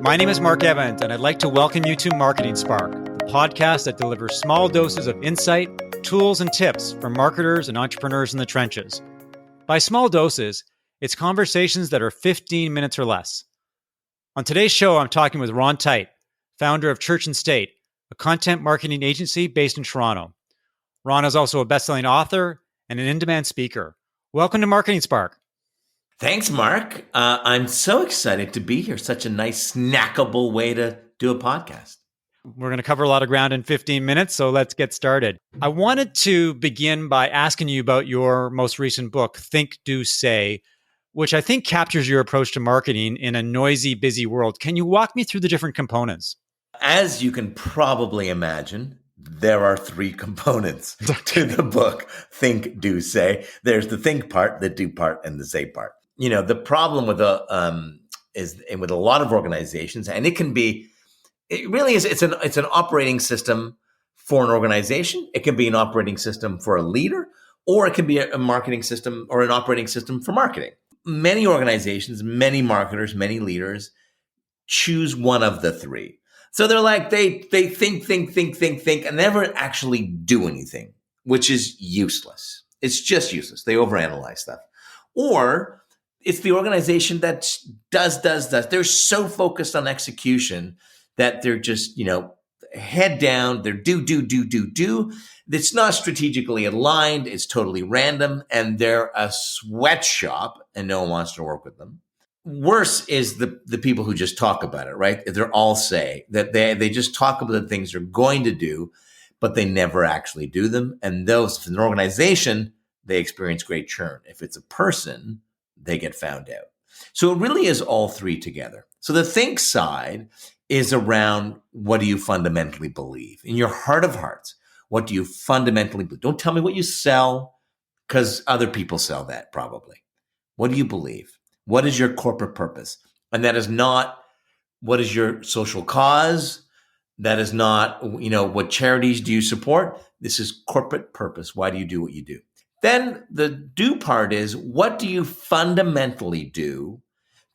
My name is Mark Evans, and I'd like to welcome you to Marketing Spark, the podcast that delivers small doses of insight, tools, and tips for marketers and entrepreneurs in the trenches. By small doses, it's conversations that are 15 minutes or less. On today's show, I'm talking with Ron Tite, founder of Church and State, a content marketing agency based in Toronto. Ron is also a best-selling author and an in-demand speaker. Welcome to Marketing Spark. Thanks, Mark. I'm so excited to be here. Such a nice, snackable way to do a podcast. We're going to cover a lot of ground in 15 minutes, so let's get started. I wanted to begin by asking you about your most recent book, Think, Do, Say, which I think captures your approach to marketing in a noisy, busy world. Can you walk me through the different components? As you can probably imagine, there are three components to the book, Think, Do, Say. There's the think part, the do part, and the say part. You know, the problem with with a lot of organizations, and it really is, it's an operating system for an organization. It can be an operating system for a leader, or it can be a marketing system or an operating system for marketing. Many organizations, many marketers, many leaders choose one of the three. So they're like, they think, and never actually do anything, which is useless. It's just useless. They overanalyze stuff. Or it's the organization that does. They're so focused on execution that they're just, head down. They're do. It's not strategically aligned. It's totally random. And they're a sweatshop and no one wants to work with them. Worse is the people who just talk about it, right? They're all say that they just talk about the things they're going to do, but they never actually do them. And those, if it's an organization, they experience great churn. If it's a person, they get found out. So it really is all three together. So the think side is around, what do you fundamentally believe? In your heart of hearts, what do you fundamentally believe? Don't tell me what you sell, because other people sell that probably. What do you believe? What is your corporate purpose? And that is not, what is your social cause? That is not, what charities do you support? This is corporate purpose. Why do you do what you do? Then the do part is, what do you fundamentally do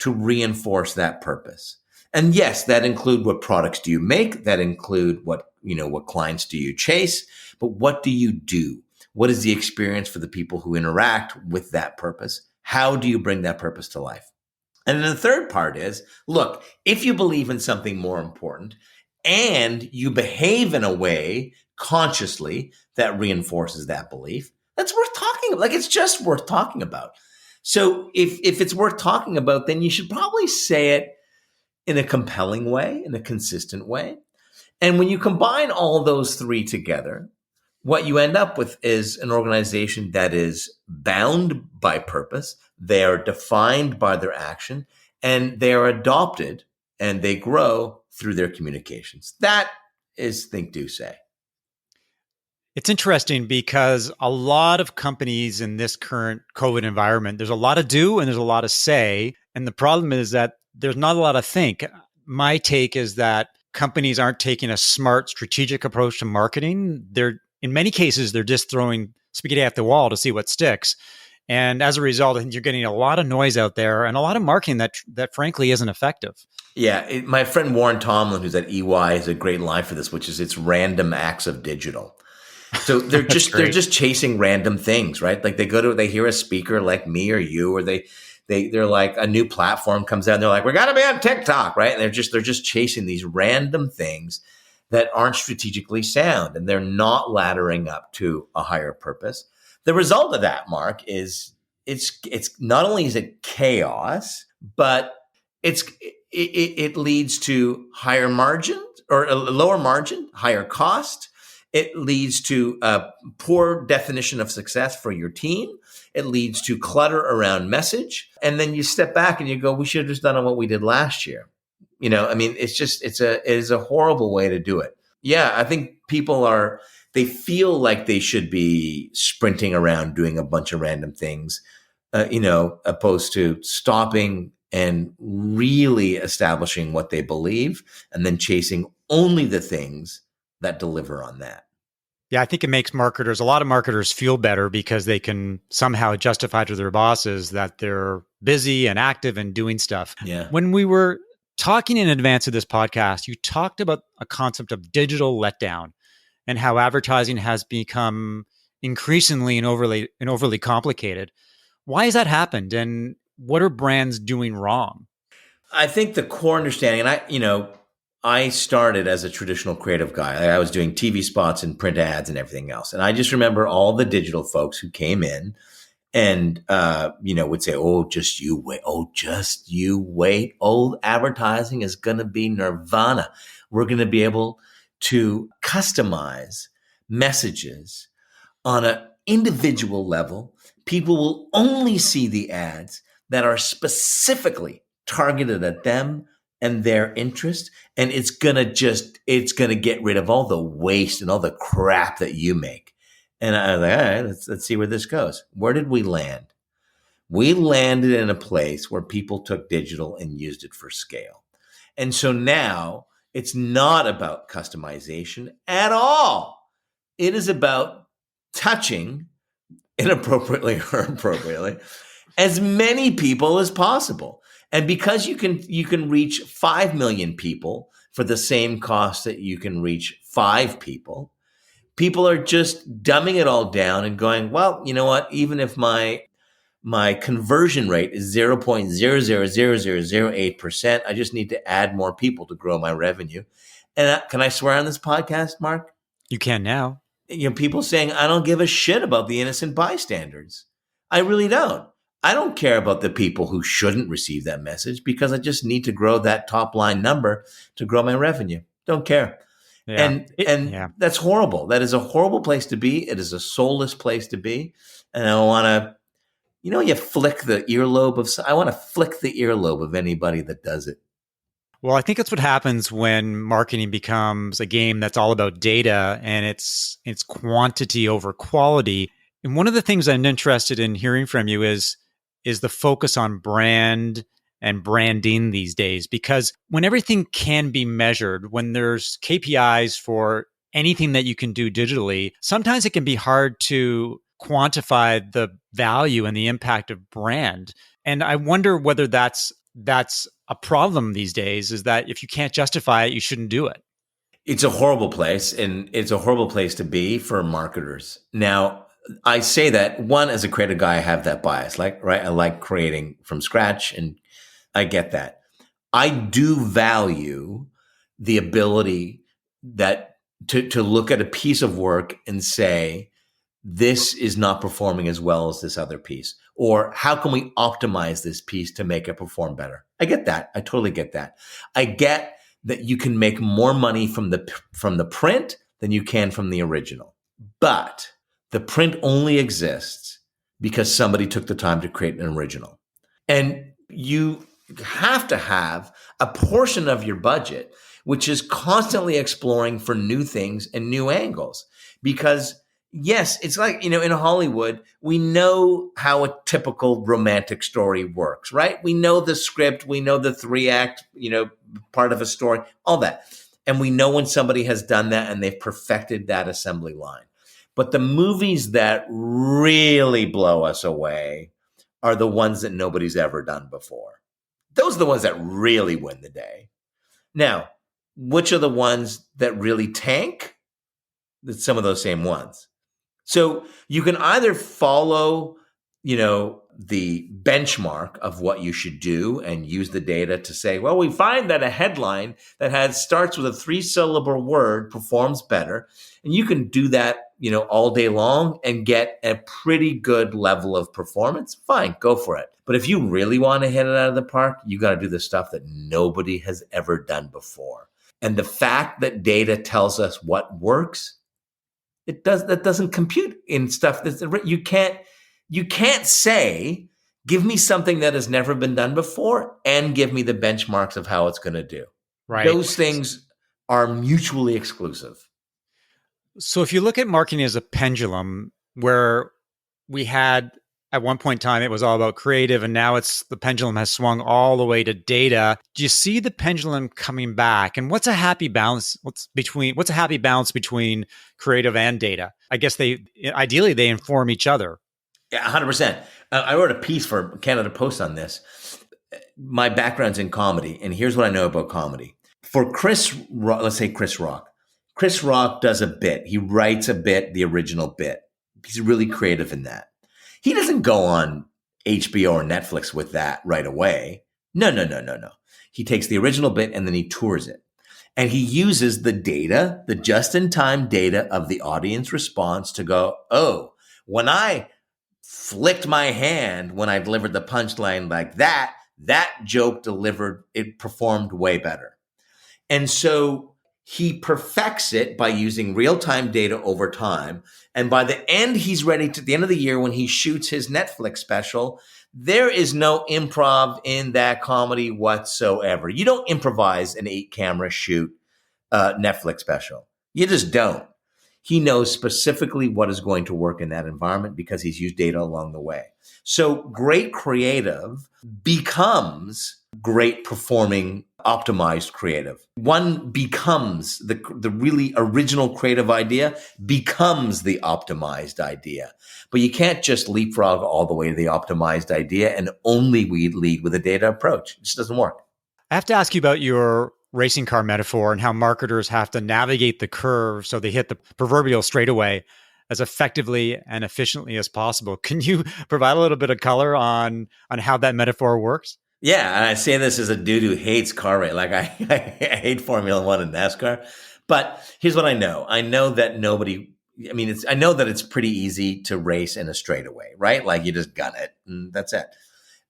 to reinforce that purpose? And yes, that include what products do you make? That include what clients do you chase? But what do you do? What is the experience for the people who interact with that purpose? How do you bring that purpose to life? And then the third part is, look, if you believe in something more important and you behave in a way consciously that reinforces that belief, that's worth talking about. Like, it's just worth talking about. So if it's worth talking about, then you should probably say it in a compelling way, in a consistent way. And when you combine all those three together, what you end up with is an organization that is bound by purpose. They are defined by their action, and they are adopted and they grow through their communications. That is Think, Do, Say. It's interesting because a lot of companies in this current COVID environment, there's a lot of do and there's a lot of say. And the problem is that there's not a lot of think. My take is that companies aren't taking a smart, strategic approach to marketing. In many cases, they're just throwing spaghetti at the wall to see what sticks. And as a result, I think you're getting a lot of noise out there and a lot of marketing that frankly isn't effective. Yeah. My friend Warren Tomlin, who's at EY, has a great line for this, which is, it's random acts of digital. So they're just chasing random things, right? Like they hear a speaker like me or you, or they're like, a new platform comes out and they're like, we got to be on TikTok, right? And they're just chasing these random things that aren't strategically sound, and they're not laddering up to a higher purpose. The result of that, Mark, is it's not only is it chaos, but it leads to higher margin, or a lower margin, higher cost. It leads to a poor definition of success for your team. It leads to clutter around message. And then you step back and you go, we should have just done what we did last year. It is a horrible way to do it. Yeah, I think people they feel like they should be sprinting around doing a bunch of random things, opposed to stopping and really establishing what they believe and then chasing only the things that deliver on that. Yeah, I think it makes a lot of marketers feel better because they can somehow justify to their bosses that they're busy and active and doing stuff. Yeah. When we were Talking in advance of this podcast, you talked about a concept of digital letdown and how advertising has become increasingly and overly complicated. Why has that happened, and what are brands doing wrong? I think the core understanding, and I started as a traditional creative guy. I was doing TV spots and print ads and everything else. And I just remember all the digital folks who came in and, would say, "Oh, just you wait. Oh, just you wait. Oh, advertising is going to be nirvana. We're going to be able to customize messages on an individual level. People will only see the ads that are specifically targeted at them and their interest. And it's going to get rid of all the waste and all the crap that you make." And I was like, all right, let's see where this goes. Where did we land? We landed in a place where people took digital and used it for scale. And so now it's not about customization at all. It is about touching, inappropriately or appropriately, as many people as possible. And because you can reach 5 million people for the same cost that you can reach 5 people, people are just dumbing it all down and going, well, you know what? Even if my conversion rate is 0.000008%, I just need to add more people to grow my revenue. And can I swear on this podcast, Mark? You can now. People saying, I don't give a shit about the innocent bystanders. I really don't. I don't care about the people who shouldn't receive that message because I just need to grow that top line number to grow my revenue. Don't care. Yeah. And that's horrible. That is a horrible place to be. It is a soulless place to be. And I want to, you flick the earlobe I want to flick the earlobe of anybody that does it. Well, I think that's what happens when marketing becomes a game that's all about data and it's quantity over quality. And one of the things I'm interested in hearing from you is the focus on brand and branding these days, because when everything can be measured, when there's KPIs for anything that you can do digitally, sometimes it can be hard to quantify the value and the impact of brand. And I wonder whether that's a problem these days, is that if you can't justify it, you shouldn't do it. It's a horrible place, and it's a horrible place to be for marketers. Now, I say that, one, as a creative guy, I have that bias, right? I like creating from scratch, and I get that. I do value the ability that to look at a piece of work and say, this is not performing as well as this other piece, or how can we optimize this piece to make it perform better? I get that. I totally get that. I get that you can make more money from the print than you can from the original, but the print only exists because somebody took the time to create an original. And you have to have a portion of your budget which is constantly exploring for new things and new angles. Because yes, it's like, in Hollywood, we know how a typical romantic story works, right? We know the script, we know the 3-act, part of a story, all that. And we know when somebody has done that and they've perfected that assembly line. But the movies that really blow us away are the ones that nobody's ever done before. Those are the ones that really win the day. Now, which are the ones that really tank? It's some of those same ones. So you can either follow, the benchmark of what you should do and use the data to say, well, we find that a headline that starts with a 3-syllable word performs better. And you can do that, all day long and get a pretty good level of performance. Fine, go for it. But if you really want to hit it out of the park, you got to do the stuff that nobody has ever done before. And the fact that data tells us what works, that doesn't compute in stuff that you can't say, give me something that has never been done before and give me the benchmarks of how it's going to do. Right. Those things are mutually exclusive. So if you look at marketing as a pendulum, where we had at one point in time, it was all about creative, and now the pendulum has swung all the way to data. Do you see the pendulum coming back? And what's a happy balance? What's a happy balance between creative and data? I guess ideally they inform each other. Yeah, 100%. I wrote a piece for Canada Post on this. my background's in comedy, and here's what I know about comedy. For let's say Chris Rock. Chris Rock does a bit. He writes a bit, the original bit. He's really creative in that. He doesn't go on HBO or Netflix with that right away. No. He takes the original bit and then he tours it. And he uses the data, the just-in-time data of the audience response to go, oh, when I flicked my hand when I delivered the punchline like that joke delivered, it performed way better. And so he perfects it by using real-time data over time. And by the end, the end of the year when he shoots his Netflix special, there is no improv in that comedy whatsoever. You don't improvise an 8-camera shoot Netflix special. You just don't. He knows specifically what is going to work in that environment because he's used data along the way. So great creative becomes great performing, optimized creative. One becomes the really original creative idea becomes the optimized idea. But you can't just leapfrog all the way to the optimized idea and only lead with a data approach. It just doesn't work. I have to ask you about your racing car metaphor and how marketers have to navigate the curve so they hit the proverbial straightaway as effectively and efficiently as possible. Can you provide a little bit of color on how that metaphor works? Yeah, and I say this as a dude who hates car racing. Like I hate Formula One and NASCAR. But here's what I know. I know that I know that it's pretty easy to race in a straightaway, right? Like you just gun it and that's it.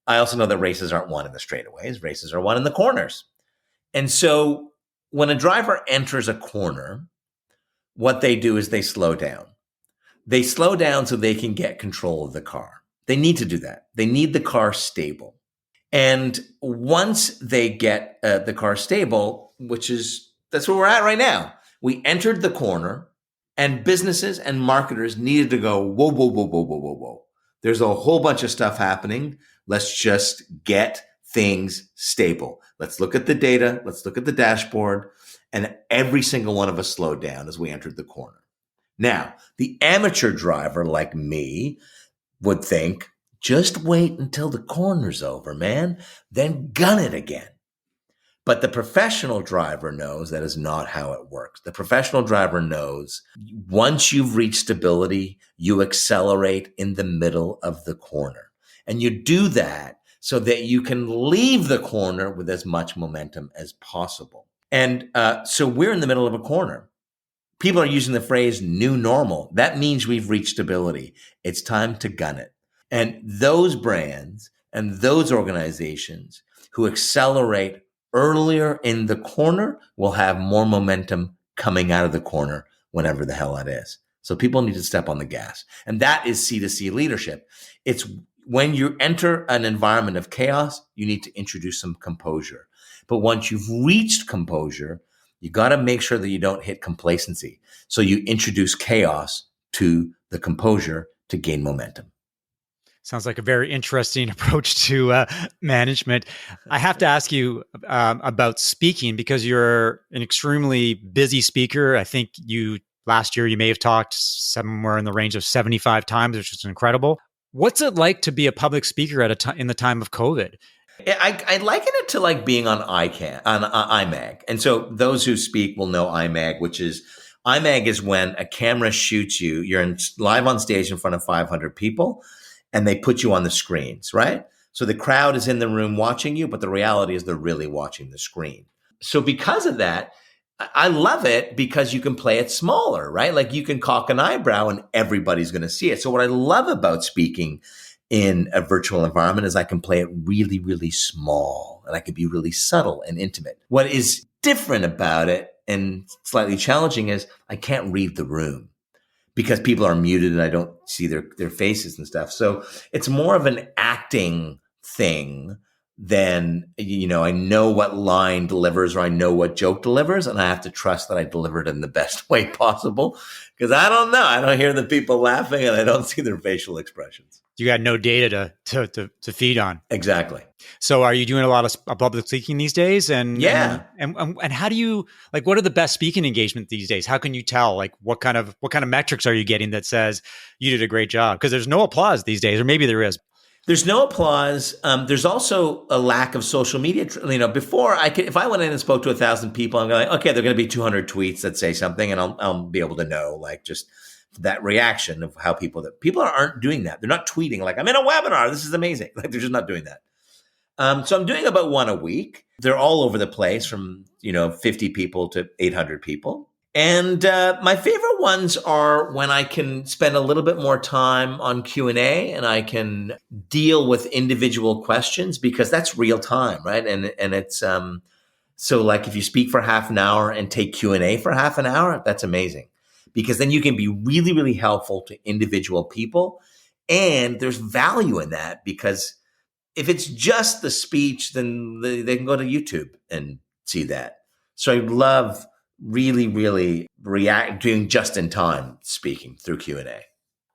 I also know that races aren't won in the straightaways. Races are won in the corners. And so when a driver enters a corner, what they do is they slow down. They slow down so they can get control of the car. They need to do that. They need the car stable. And once they get the car stable, that's where we're at right now. We entered the corner and businesses and marketers needed to go, whoa, whoa, whoa, whoa, whoa, whoa, whoa. There's a whole bunch of stuff happening. Let's just get things stable. Let's look at the data. Let's look at the dashboard. And every single one of us slowed down as we entered the corner. Now, the amateur driver like me would think, just wait until the corner's over, man, then gun it again. But the professional driver knows that is not how it works. The professional driver knows once you've reached stability, you accelerate in the middle of the corner. And you do that so that you can leave the corner with as much momentum as possible. And so we're in the middle of a corner. People are using the phrase new normal. That means we've reached stability. It's time to gun it. And those brands and those organizations who accelerate earlier in the corner will have more momentum coming out of the corner whenever the hell that is. So people need to step on the gas. And that is C2C leadership. It's when you enter an environment of chaos, you need to introduce some composure. But once you've reached composure, you got to make sure that you don't hit complacency. So you introduce chaos to the composure to gain momentum. Sounds like a very interesting approach to management. I have to ask you about speaking because you're an extremely busy speaker. I think last year you may have talked somewhere in the range of 75 times, which is incredible. What's it like to be a public speaker in the time of COVID? I liken it to like being on IMAG. And so those who speak will know IMAG, IMAG is when a camera shoots you. You're live on stage in front of 500 people. And they put you on the screens, right? So the crowd is in the room watching you, but the reality is they're really watching the screen. So because of that, I love it because you can play it smaller, right? Like you can cock an eyebrow and everybody's going to see it. So what I love about speaking in a virtual environment is I can play it really, really small and I can be really subtle and intimate. What is different about it and slightly challenging is I can't read the room, because people are muted and I don't see their faces and stuff. So it's more of an acting thing than, I know what line delivers or I know what joke delivers, and I have to trust that I deliver it in the best way possible because I don't know. I don't hear the people laughing and I don't see their facial expressions. You got no data to feed on. Exactly. So are you doing a lot of public speaking these days? And yeah. And how do you what are the best speaking engagement these days? How can you tell what kind of metrics are you getting that says you did a great job? Because there's no applause these days, or maybe there is. There's no applause. There's also a lack of social media. Before if I went in and spoke to 1,000 people, I'm going, okay, there are going to be 200 tweets that say something, and I'll be able to know like just that reaction of how people aren't doing that. They're not tweeting like I'm in a webinar. This is amazing. Like they're just not doing that. So I'm doing about one a week. They're all over the place from 50 people to 800 people. And my favorite ones are when I can spend a little bit more time on Q&A and I can deal with individual questions because that's real time, right? And it's so like if you speak for half an hour and take Q&A for half an hour, that's amazing because then you can be really, really helpful to individual people. And there's value in that because if it's just the speech, then they can go to YouTube and see that. So I love really, really doing just in time speaking through Q&A.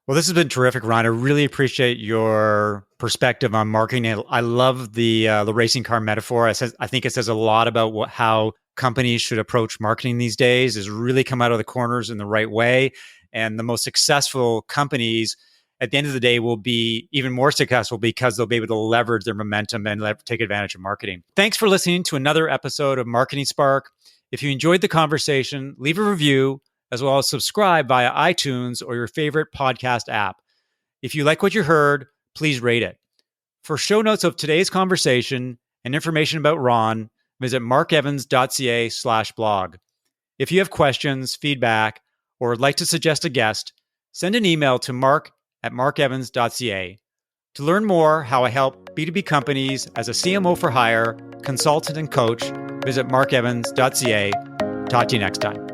Well, this has been terrific, Ron. I really appreciate your perspective on marketing. I love the racing car metaphor. I think it says a lot about how companies should approach marketing these days, is really come out of the corners in the right way. And the most successful companies at the end of the day will be even more successful because they'll be able to leverage their momentum and take advantage of marketing. Thanks for listening to another episode of Marketing Spark. If you enjoyed the conversation, leave a review as well as subscribe via iTunes or your favorite podcast app. If you like what you heard, please rate it. For show notes of today's conversation and information about Ron, visit markevans.ca/blog. If you have questions, feedback, or would like to suggest a guest, send an email to mark@markevans.ca. To learn more how I help B2B companies as a CMO for hire, consultant, and coach, visit markevans.ca. Talk to you next time.